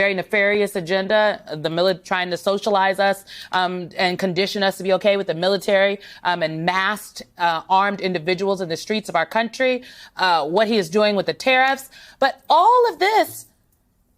very nefarious agenda, trying to socialize us and condition us to be okay with the military and masked armed individuals in the streets of our country, what he is doing with the tariffs. But all of this,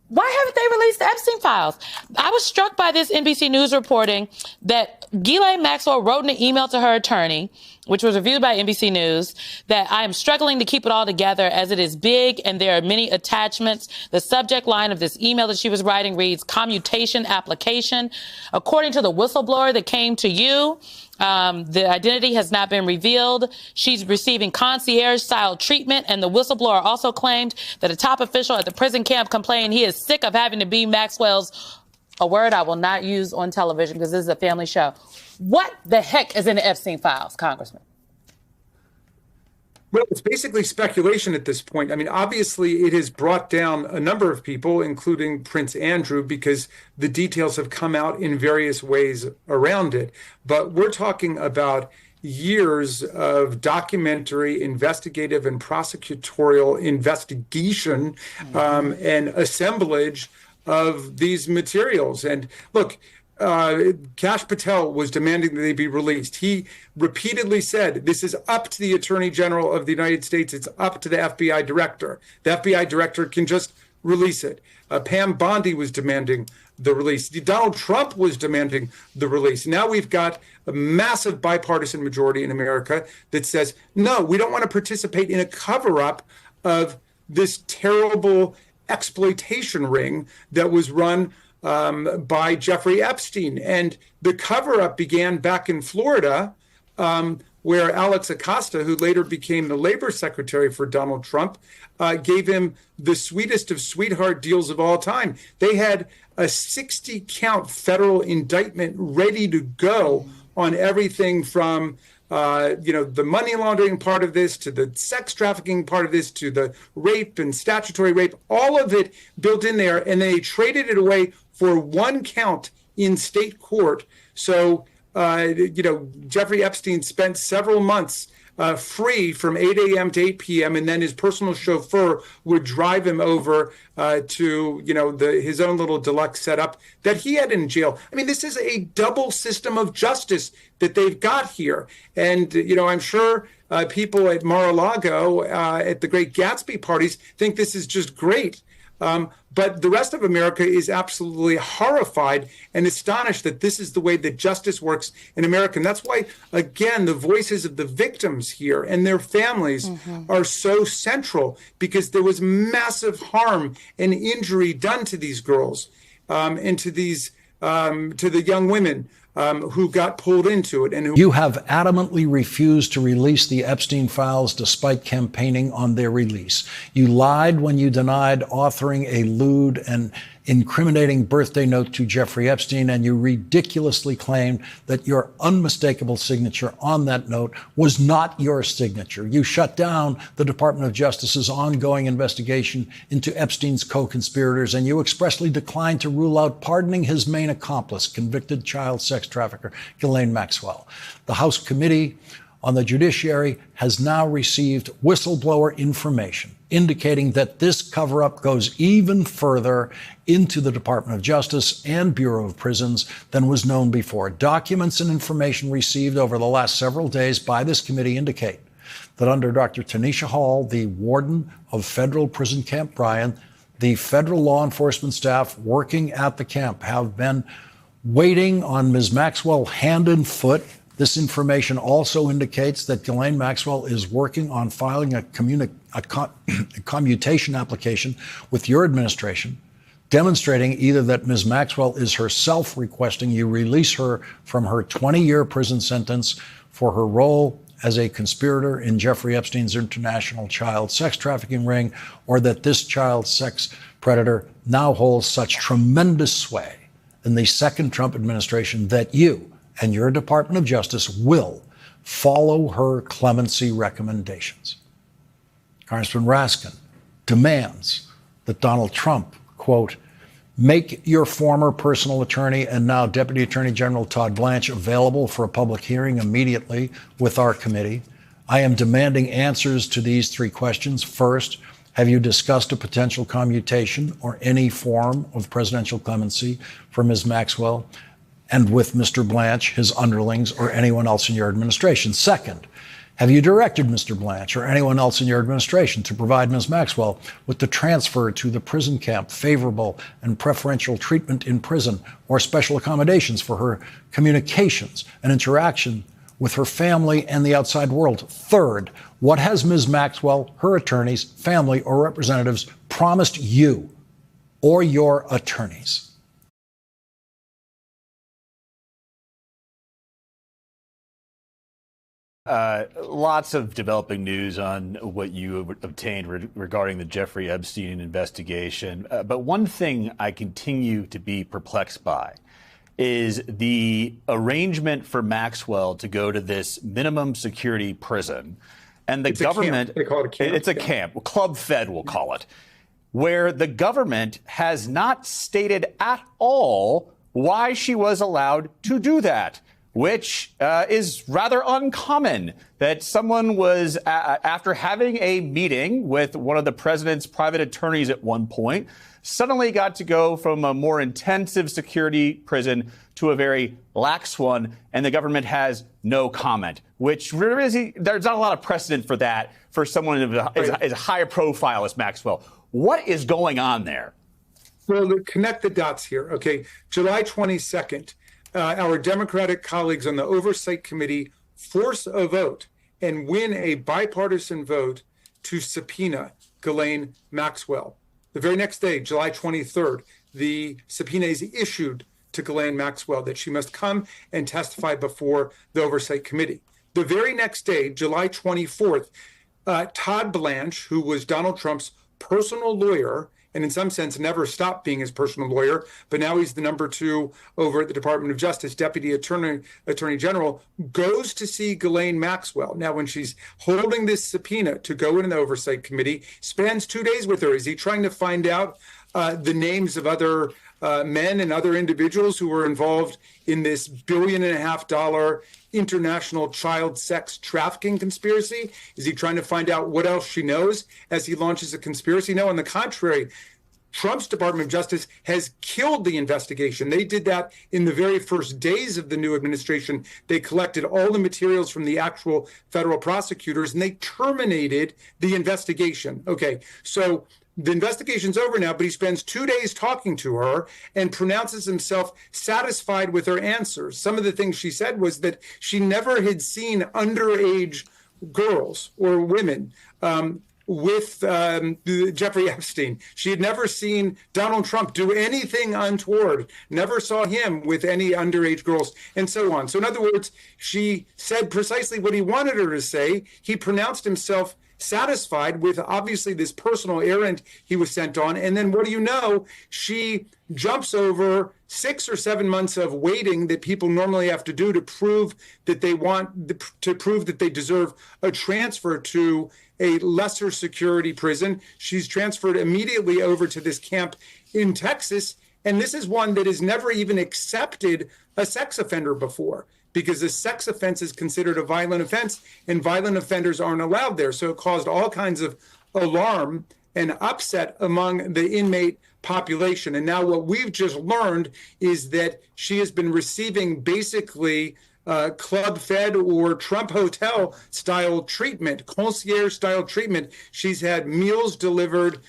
why haven't they released the Epstein files? I was struck by this NBC News reporting that Ghislaine Maxwell wrote in an email to her attorney, which was reviewed by NBC News, that I am struggling to keep it all together as it is big and there are many attachments. The subject line of this email that she was writing reads, commutation application. According to the whistleblower that came to you, the identity has not been revealed. She's receiving concierge-style treatment, and the whistleblower also claimed that a top official at the prison camp complained he is sick of having to be Maxwell's, a word I will not use on television because this is a family show. What the heck is in the Epstein files, Congressman? Well, it's basically speculation at this point. I mean, obviously, it has brought down a number of people, including Prince Andrew, because the details have come out in various ways around it. But we're talking about years of documentary, investigative, and prosecutorial investigation and assemblage of these materials. And look, Kash Patel was demanding that they be released. He repeatedly said, this is up to the Attorney General of the United States. It's up to the FBI director. The FBI director can just release it. Pam Bondi was demanding the release. Donald Trump was demanding the release. Now we've got a massive bipartisan majority in America that says, no, we don't want to participate in a cover-up of this terrible exploitation ring that was run by Jeffrey Epstein. And the cover-up began back in Florida, where Alex Acosta, who later became the labor secretary for Donald Trump, gave him the sweetest of sweetheart deals of all time. They had a 60-count federal indictment ready to go on everything from the money laundering part of this, to the sex trafficking part of this, to the rape and statutory rape, all of it built in there. And they traded it away for one count in state court. So, Jeffrey Epstein spent several months free from 8 a.m. to 8 p.m. And then his personal chauffeur would drive him over to, his own little deluxe setup that he had in jail. I mean, this is a double system of justice that they've got here. And, I'm sure people at Mar-a-Lago at the Great Gatsby parties think this is just great. But the rest of America is absolutely horrified and astonished that this is the way that justice works in America. And that's why, again, the voices of the victims here and their families are so central, because there was massive harm and injury done to these girls and to these to the young women who got pulled into it. And you have adamantly refused to release the Epstein files despite campaigning on their release. You lied when you denied authoring a lewd and incriminating birthday note to Jeffrey Epstein, and you ridiculously claimed that your unmistakable signature on that note was not your signature. You shut down the Department of Justice's ongoing investigation into Epstein's co-conspirators, and you expressly declined to rule out pardoning his main accomplice, convicted child sex trafficker Ghislaine Maxwell. The House Committee on the Judiciary has now received whistleblower information indicating that this cover-up goes even further into the Department of Justice and Bureau of Prisons than was known before. Documents and information received over the last several days by this committee indicate that under Dr. Tanisha Hall, the warden of federal prison Camp Bryan, the federal law enforcement staff working at the camp have been waiting on Ms. Maxwell hand and foot. This information also indicates that Ghislaine Maxwell is working on filing a commutation application with your administration, demonstrating either that Ms. Maxwell is herself requesting you release her from her 20-year prison sentence for her role as a conspirator in Jeffrey Epstein's international child sex trafficking ring, or that this child sex predator now holds such tremendous sway in the second Trump administration that you and your Department of Justice will follow her clemency recommendations. Congressman Raskin demands that Donald Trump, quote, make your former personal attorney and now Deputy Attorney General Todd Blanche available for a public hearing immediately with our committee. I am demanding answers to these three questions. First, Have you discussed a potential commutation or any form of presidential clemency for Ms. Maxwell and with Mr. Blanche, his underlings, or anyone else in your administration? Second, have you directed Mr. Blanche or anyone else in your administration to provide Ms. Maxwell with the transfer to the prison camp, favorable and preferential treatment in prison, or special accommodations for her communications and interaction with her family and the outside world? Third, what has Ms. Maxwell, her attorneys, family, or representatives promised you or your attorneys? Lots of developing news on what you obtained regarding the Jeffrey Epstein investigation. But one thing I continue to be perplexed by is the arrangement for Maxwell to go to this minimum security prison. And the government, they call it a camp. It's a camp, Club Fed, we'll call it, where the government has not stated at all why she was allowed to do that, which is rather uncommon, that someone was, after having a meeting with one of the president's private attorneys at one point, suddenly got to go from a more intensive security prison to a very lax one, and the government has no comment, which really, there's not a lot of precedent for that for someone as high a profile as Maxwell. What is going on there? Well, connect the dots here. Okay, July 22nd. Our Democratic colleagues on the Oversight Committee force a vote and win a bipartisan vote to subpoena Ghislaine Maxwell. The very next day, July 23rd, the subpoena is issued to Ghislaine Maxwell that she must come and testify before the Oversight Committee. The very next day, July 24th, Todd Blanche, who was Donald Trump's personal lawyer, and in some sense never stopped being his personal lawyer, but now he's the number 2 over at the Department of Justice, Deputy Attorney General, goes to see Ghislaine Maxwell. Now, when she's holding this subpoena to go in the Oversight Committee, spends 2 days with her. Is he trying to find out the names of other men and other individuals who were involved in this $1.5 billion international child sex trafficking conspiracy? Is he trying to find out what else she knows as he launches a conspiracy? No, on the contrary, Trump's Department of Justice has killed the investigation. They did that in the very first days of the new administration. They collected all the materials from the actual federal prosecutors and they terminated the investigation. Okay, so the investigation's over now, but he spends 2 days talking to her and pronounces himself satisfied with her answers. Some of the things she said was that she never had seen underage girls or women with Jeffrey Epstein. She had never seen Donald Trump do anything untoward, never saw him with any underage girls, and so on. So in other words, she said precisely what he wanted her to say. He pronounced himself satisfied with obviously this personal errand he was sent on. And then what do you know? She jumps over 6 or 7 months of waiting that people normally have to do to prove that they deserve a transfer to a lesser security prison. She's transferred immediately over to this camp in Texas. And this is one that has never even accepted a sex offender before, because a sex offense is considered a violent offense and violent offenders aren't allowed there. So it caused all kinds of alarm and upset among the inmate population. And now what we've just learned is that she has been receiving basically Club Fed or Trump Hotel style treatment, concierge style treatment. She's had meals delivered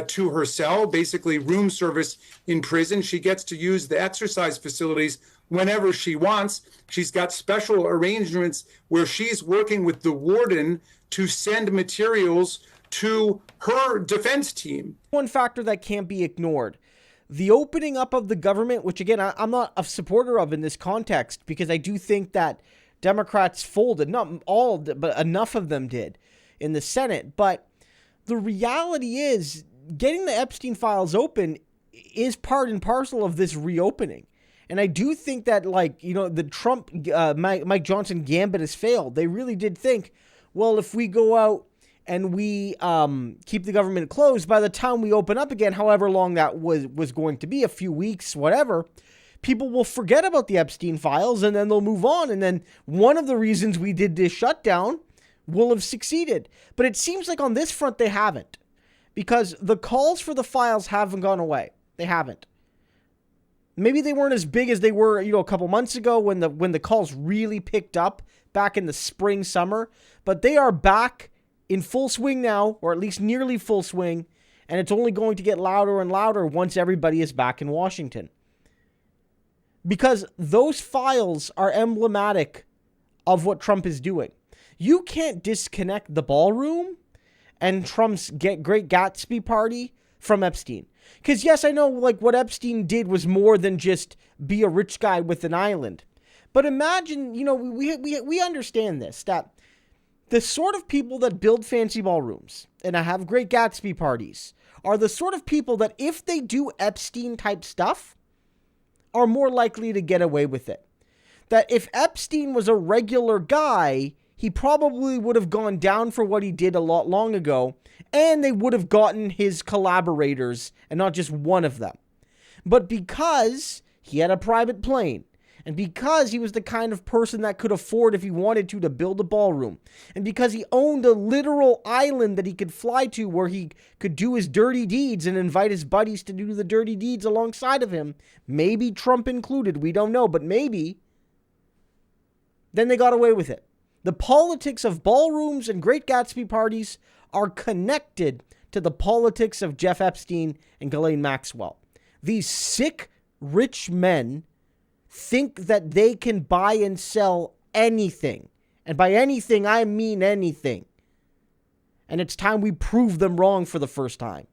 to her cell, basically room service in prison. She gets to use the exercise facilities whenever she wants. She's got special arrangements where she's working with the warden to send materials to her defense team. One factor that can't be ignored, the opening up of the government, which again, I'm not a supporter of in this context, because I do think that Democrats folded, not all, but enough of them did in the Senate. But the reality is getting the Epstein files open is part and parcel of this reopening. And I do think that, the Trump, Mike Johnson gambit has failed. They really did think, well, if we go out and we keep the government closed, by the time we open up again, however long that was going to be, a few weeks, whatever, people will forget about the Epstein files and then they'll move on. And then one of the reasons we did this shutdown will have succeeded. But it seems like on this front, they haven't. because the calls for the files haven't gone away. They haven't. Maybe they weren't as big as they were, a couple months ago when the calls really picked up back in the spring, summer, but they are back in full swing now, or at least nearly full swing, and it's only going to get louder and louder once everybody is back in Washington. Because those files are emblematic of what Trump is doing. You can't disconnect the ballroom and Trump's Great Gatsby party from Epstein. Because yes, I know what Epstein did was more than just be a rich guy with an island. But imagine, we understand this, that the sort of people that build fancy ballrooms and have Great Gatsby parties are the sort of people that if they do Epstein type stuff, are more likely to get away with it. That if Epstein was a regular guy, he probably would have gone down for what he did a lot long ago, and they would have gotten his collaborators and not just one of them. But because he had a private plane, and because he was the kind of person that could afford, if he wanted to build a ballroom, and because he owned a literal island that he could fly to where he could do his dirty deeds and invite his buddies to do the dirty deeds alongside of him, maybe Trump included, we don't know, but maybe, then they got away with it. The politics of ballrooms and Great Gatsby parties are connected to the politics of Jeff Epstein and Ghislaine Maxwell. These sick, rich men think that they can buy and sell anything. And by anything, I mean anything. And it's time we prove them wrong for the first time.